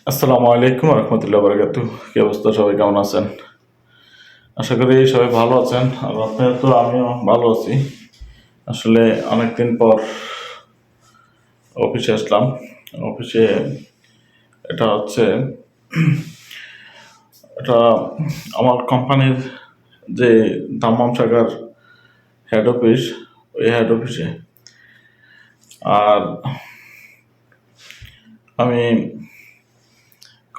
আসসালামু আলাইকুম রহমতুল্লাহ বারাকাতু। কি অবস্থা, সবাই কেমন আছেন? আশা করি সবাই ভালো আছেন। আর আপনারা তো, আমিও ভালো আছি। আসলে অনেকদিন পর অফিসে আসলাম। অফিসে এটা হচ্ছে এটা আমার কোম্পানির যে দাম্মাম শাখার হেড অফিস, ওই হেড অফিসে। আর আমি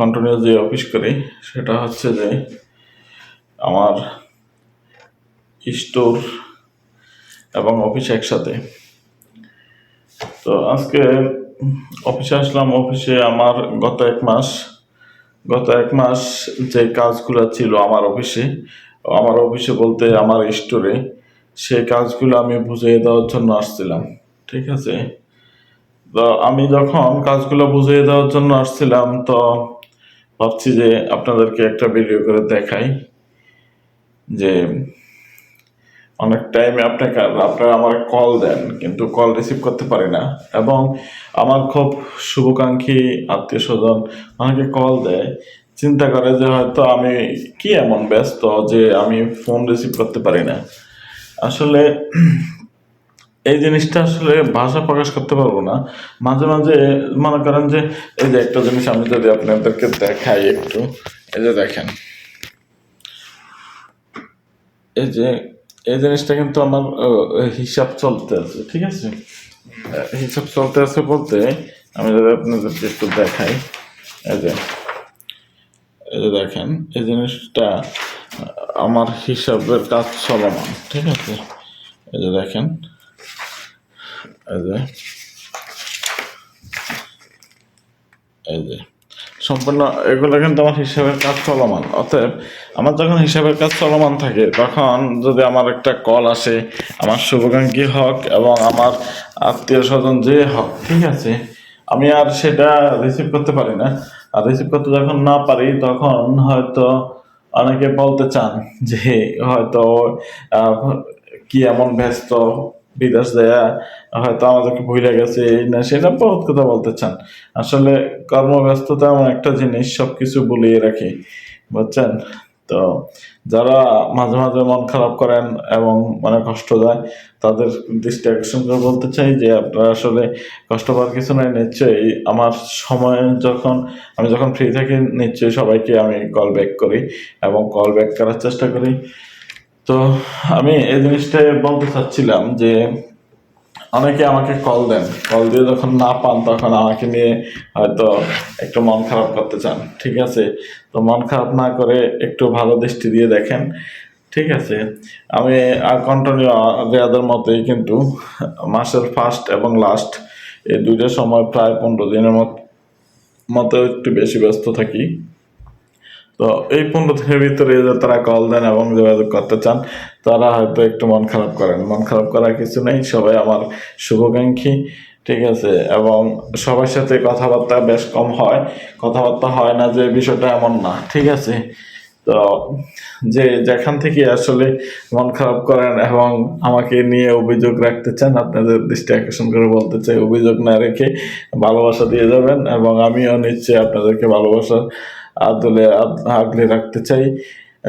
কন্টিনিউ যে অফিস করি সেটা হচ্ছে যে আমার স্টোর এবং অফিস একসাথে। তো আজকে অফিসে আসলাম। অফিসে আমার গত এক মাস যে কাজগুলো ছিল আমার অফিসে বলতে আমার স্টোরে, সেই কাজগুলো আমি বুঝিয়ে দেওয়ার জন্য আসছিলাম। ঠিক আছে। তো আমি যখন কাজগুলো বুঝিয়ে দেওয়ার জন্য আসছিলাম, তো ভাবছি যে আপনাদেরকে একটা ভিডিও করে দেখাই যে অনেক টাইমে আপনারা আমার কল দেন, কিন্তু কল রিসিভ করতে পারি না। এবং আমার খুব শুভাকাঙ্ক্ষী আত্মীয় স্বজন অনেকে কল দেয়, চিন্তা করে যে হয়তো আমি কি এমন ব্যস্ত যে আমি ফোন রিসিভ করতে পারি না। আসলে এই জিনিসটা আসলে ভাষা প্রকাশ করতে পারবো না। মাঝে মাঝে মনে করেন যে, এই যে একটা জিনিস আমি যদি আপনাদেরকে দেখাই একটু, এই যে দেখেন, এই যে এই জিনিসটা কিন্তু আমার হিসাব চলতে আছে। ঠিক আছে। হিসাব চলতে আছে বলতে, আমি যদি আপনাদেরকে একটু দেখাই, এই যে এই যে দেখেন, এই জিনিসটা আমার হিসাবের কাজ চলমান। ঠিক আছে। এই যে দেখেন, এই যে এই যে সম্পূর্ণ এগুলো কিন্তু আমার হিসাবের কাজ চলমান। অতএব আমার যখন হিসাবের কাজ চলমান থাকে, তখন যদি আমার একটা কল আসে, আমার শুভাকাঙ্ক্ষী হোক এবং আমার আত্মীয় স্বজন যে হোক, ঠিক আছে, আমি আর সেটা রিসিভ করতে পারি না। আর রিসিভ করতে যখন না পারি, তখন হয়তো অনেকে বলতে চান যে হয়তো আহ, কি এমন ব্যস্ত, বিদেশ দেয়া, হয়তো আমাদেরকে ভুলে গেছে, এই না সেটা বহুত কথা বলতে চান। আসলে কর্মব্যস্ততা এমন একটা জিনিস, সবকিছু ভুলিয়ে রাখি, বুঝছেন? তো যারা মাঝে মাঝে মন খারাপ করেন এবং মনে কষ্ট যায়, তাদের দৃষ্টি আকর্ষণ করে বলতে চাই যে আপনারা আসলে কষ্ট পাওয়ার কিছু নাই। নিশ্চয়ই আমার সময় আমি যখন ফ্রি থাকি, নিশ্চয়ই সবাইকে আমি কল ব্যাক করি এবং কল ব্যাক করার চেষ্টা করি। তো আমি এই জিনিসটাই বলতে চাচ্ছিলাম যে অনেকে আমাকে কল দেন, কল দিয়ে যখন না পান, তখন আমাকে নিয়ে হয়তো একটু মন খারাপ করতে চান। ঠিক আছে। তো মন খারাপ না করে একটু ভালো দৃষ্টি দিয়ে দেখেন। ঠিক আছে। আমি কন্টিনিউ রেয়াদের মতোই কিন্তু মাসের ফার্স্ট এবং লাস্ট, এই দুইটা সময় প্রায় 15 দিনের মতো একটু বেশি ব্যস্ত থাকি। তো এই 15 দিনের ভিতরে যে তারা কল দেন এবং যোগাযোগ করতে চান, তারা হয়তো একটু মন খারাপ করেন। মন খারাপ করার কিছু নেই, সবাই আমার শুভাকাঙ্ক্ষী। ঠিক আছে। এবং সবার সাথে কথাবার্তা বেশ কম হয়, কথাবার্তা হয় না যে বিষয়টা এমন না। ঠিক আছে। তো যে যেখান থেকে আসলে মন খারাপ করেন এবং আমাকে নিয়ে অভিযোগ রাখতে চান, আপনাদের দৃষ্টি আকর্ষণ করে বলতে চাই, অভিযোগ না রেখে ভালোবাসা দিয়ে যাবেন, এবং আমিও নিশ্চয়ই আপনাদেরকে ভালোবাসা আদলে আগলে রাখতে চাই।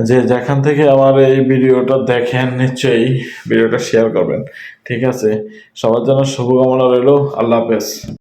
যে যেখান থেকে আমার এই ভিডিওটা দেখেন, নিশ্চয়ই ভিডিওটা শেয়ার করবেন। ঠিক আছে। সবার জন্য শুভকামনা রইল। আল্লাহ হাফেজ।